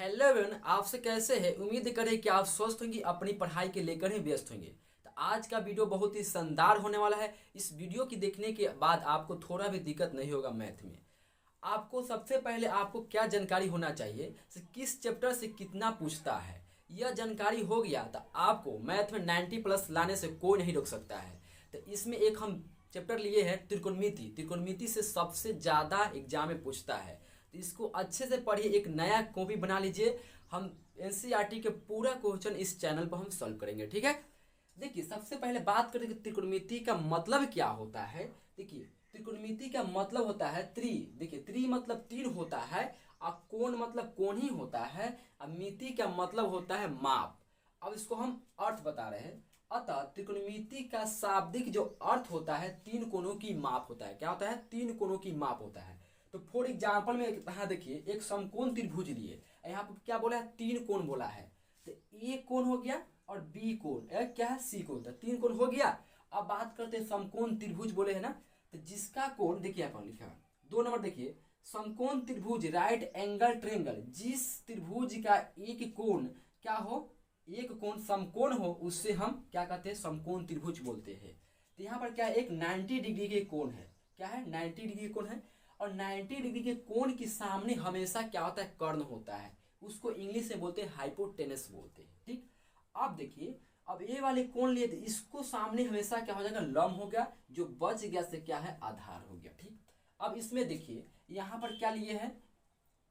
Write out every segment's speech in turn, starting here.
Hello everyone, आपसे कैसे हैं। उम्मीद करें कि आप स्वस्थ होंगे, अपनी पढ़ाई के लेकर ही व्यस्त होंगे। तो आज का वीडियो बहुत ही शानदार होने वाला है। इस वीडियो की देखने के बाद आपको थोड़ा भी दिक्कत नहीं होगा मैथ में। आपको सबसे पहले आपको क्या जानकारी होना चाहिए कि किस चैप्टर से कितना पूछता है। यह जानकारी हो गया तो आपको मैथ में 90+ लाने से कोई नहीं रोक सकता है। तो इसमें एक हम चैप्टर लिए हैं त्रिकोणमिति। त्रिकोणमिति से सबसे ज़्यादा एग्जाम में पूछता है, तो इसको अच्छे से पढ़िए। एक नया कॉपी बना लीजिए। हम एनसीईआरटी के पूरा क्वेश्चन इस चैनल पर हम सॉल्व करेंगे, ठीक है। देखिए, सबसे पहले बात करें कि त्रिकोणमिति का मतलब क्या होता है। देखिए, त्रिकोणमिति का मतलब होता है त्रि। देखिए, त्रि मतलब तीन होता है, और कोण मतलब कोण ही होता है, और मिति का मतलब होता है माप। अब इसको हम अर्थ बता रहे हैं। अतः त्रिकोणमिति का शाब्दिक जो अर्थ होता है, तीन कोणों की माप होता है। क्या होता है? तीन कोणों की माप होता है। तो फॉर एग्जाम्पल में यहाँ देखिए, एक समकोण त्रिभुज लिए, यहाँ पर क्या बोला है? तीन कोण बोला है। तो ए कोण हो गया और बी कोण, क्या है? सी कोण। तो तीन कोण हो गया। अब बात करते हैं समकोण त्रिभुज बोले है ना, तो जिसका कोण देखिए यहाँ पर लिखा है 2 नंबर। देखिए, समकोण त्रिभुज राइट एंगल ट्रेंगल, जिस त्रिभुज का एक कोण क्या हो, एक कोण समकोण हो, उससे हम क्या कहते हैं? समकोण त्रिभुज बोलते हैं। तो यहाँ पर क्या है? एक 90 डिग्री के कोण है। क्या है? 90 डिग्री के कोण है। और 90 डिग्री के कोण के सामने हमेशा क्या होता है? कर्ण होता है। उसको इंग्लिश में बोलते हैं हाइपोटेनस बोलते हैं, ठीक। अब देखिए, अब ये वाले कोण लिए तो इसको सामने हमेशा क्या हो जाएगा? लंब हो गया। जो बच गया से क्या है? आधार हो गया, ठीक। अब इसमें देखिए, यहाँ पर क्या लिए है?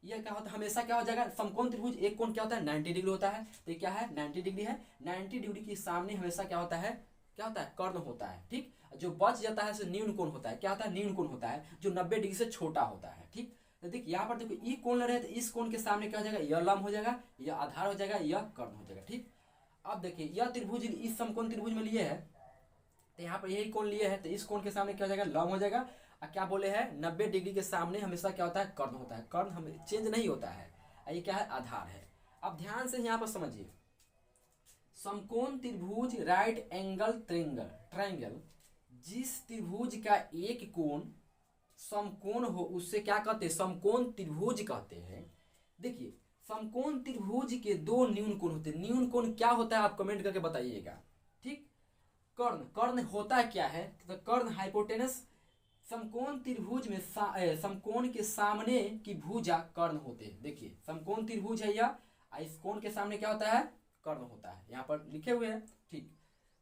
यह क्या होता है? हमेशा क्या हो जाएगा? समकोण त्रिभुज एक कोण क्या होता है? 90 डिग्री होता है। तो ये क्या है? 90 डिग्री है। 90 डिग्री के सामने हमेशा क्या होता है? क्या होता है? कर्ण होता है, ठीक। जो बच जाता है न्यून कोण होता है। क्या होता है? न्यून कोण होता है, जो 90 डिग्री से छोटा होता है, ठीक। तो देखिए यहाँ पर देखो, ई कोण ले रहे हैं तो इस कोण के सामने क्या हो जाएगा? यह लंब हो जाएगा, यह आधार हो जाएगा, यह कर्ण हो जाएगा, ठीक। अब देखिए, यह त्रिभुज इस समकोण त्रिभुज में लिए है, तो यहाँ पर यही कोण लिए है, तो इस कोण के सामने क्या हो जाएगा? लंब हो जाएगा। और क्या बोले हैं? 90 डिग्री के सामने हमेशा क्या होता है? कर्ण होता है। कर्ण हमें चेंज नहीं होता है। ये क्या है? आधार है। अब ध्यान से यहाँ पर समझिए, समकोण त्रिभुज राइट एंगल ट्रायंगल, जिस त्रिभुज का एक कोण समकोण हो, उससे क्या कहते हैं? समकोण त्रिभुज कहते हैं। देखिए, समकोण त्रिभुज के दो न्यून कोण होते हैं। न्यून कोण क्या होता है? आप कमेंट करके बताइएगा, ठीक। कर्ण, कर्ण होता क्या है? तो कर्ण हाइपोटेनस। समकोण त्रिभुज में समकोण के सामने की भुजा कर्ण होते हैं। देखिए, समकोण त्रिभुज है यह, इस कोण के सामने क्या होता है? कर्ण होता है। यहाँ पर लिखे हुए हैं, ठीक।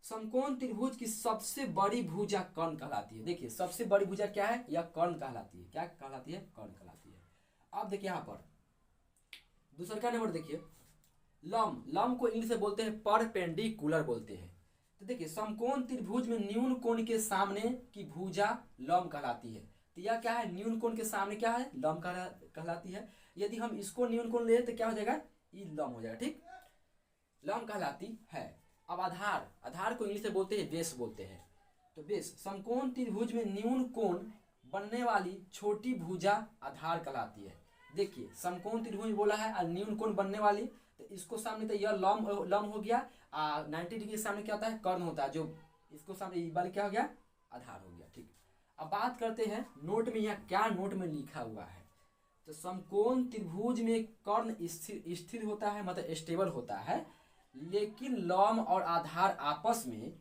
समकोण त्रिभुज की सबसे बड़ी भुजा कर्ण कहलाती है। देखिए, सबसे बड़ी भुजा क्या है? यह कर्ण कहलाती है। क्या कहलाती है? कर्ण कहलाती है। अब देखिए यहाँ पर दूसरा का नंबर देखिए, लंब। लंब को इंग्लिश में बोलते हैं परपेंडिकुलर बोलते हैं। तो देखिए, समकोण त्रिभुज में न्यून कोण के सामने की भुजा लंब कहलाती है। तो यह क्या है? न्यून कोण के सामने क्या है? लंब कहलाती है। यदि हम इसको न्यून कोण ले तो क्या हो जाएगा? ये लंब हो जाएगा, ठीक। लंब कहलाती है। अब आधार, आधार को इंग्लिश में बोलते हैं बेस बोलते हैं। तो बेस, समकोण त्रिभुज में न्यून कोण बनने वाली छोटी भुजा आधार कहलाती है। देखिए, समकोण त्रिभुज बोला है और न्यून कोण बनने वाली, तो इसको सामने तो यह लंब हो गया। 90 डिग्री के सामने क्या होता है? कर्ण होता है। जो इसको सामने ये वाली क्या हो गया? आधार हो गया, ठीक। अब बात करते हैं नोट में, यहाँ क्या नोट में लिखा हुआ है। तो समकोण त्रिभुज में कर्ण स्थिर होता है, मतलब स्टेबल होता है, लेकिन लंब और आधार आपस में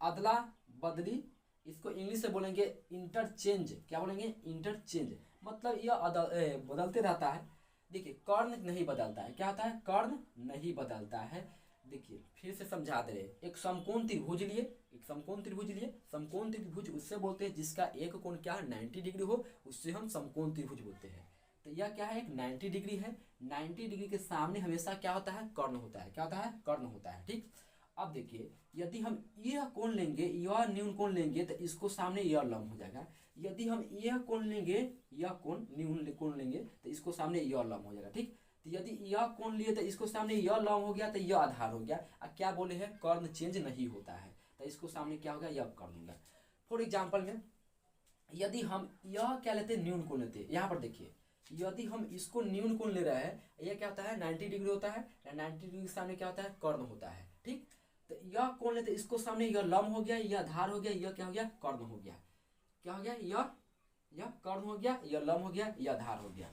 अदला बदली, इसको इंग्लिश से बोलेंगे इंटरचेंज। क्या बोलेंगे? इंटरचेंज। मतलब यह बदलते रहता है। देखिए, कर्ण नहीं बदलता है। क्या होता है? कर्ण नहीं बदलता है। देखिए, फिर से समझा दे रहे, एक समकोण त्रिभुज लिए, एक समकोण त्रिभुज लिए। समकोण त्रिभुज उससे बोलते हैं जिसका एक कोण क्या है? 90 डिग्री हो, उससे हम समकोण त्रिभुज बोलते हैं। तो यह क्या है? एक 90 डिग्री है। 90 डिग्री के सामने हमेशा क्या होता है? कर्ण होता है। क्या होता है? कर्ण होता है, ठीक। अब देखिए, यदि हम यह कोण लेंगे, यह न्यून कोण लेंगे, तो इसको सामने यह लंब हो जाएगा। यदि हम यह कोण लेंगे, यह कोण न्यून कोण लेंगे, तो इसको सामने यह लंब हो जाएगा, ठीक। तो यदि यह कोण लिए तो इसको सामने यह लंब हो गया, तो यह आधार हो गया। अब क्या बोले हैं? कर्ण चेंज नहीं होता है, तो इसको सामने क्या होगा? यह कर्ण होगा। फॉर एग्जाम्पल में यदि हम यह क्या लेते हैं? न्यून कोण लेते हैं। यहाँ पर देखिए, यदि हम इसको न्यून कोण ले रहे हैं, यह क्या होता है? 90 डिग्री होता है। 90 डिग्री के सामने क्या होता है? कर्ण होता है, ठीक। तो यह कोण लेते, इसको सामने यह लंब हो गया, यह आधार हो गया, यह क्या हो गया? कर्ण हो गया। क्या हो गया? यह कर्ण हो गया, यह लंब हो गया, यह आधार हो गया।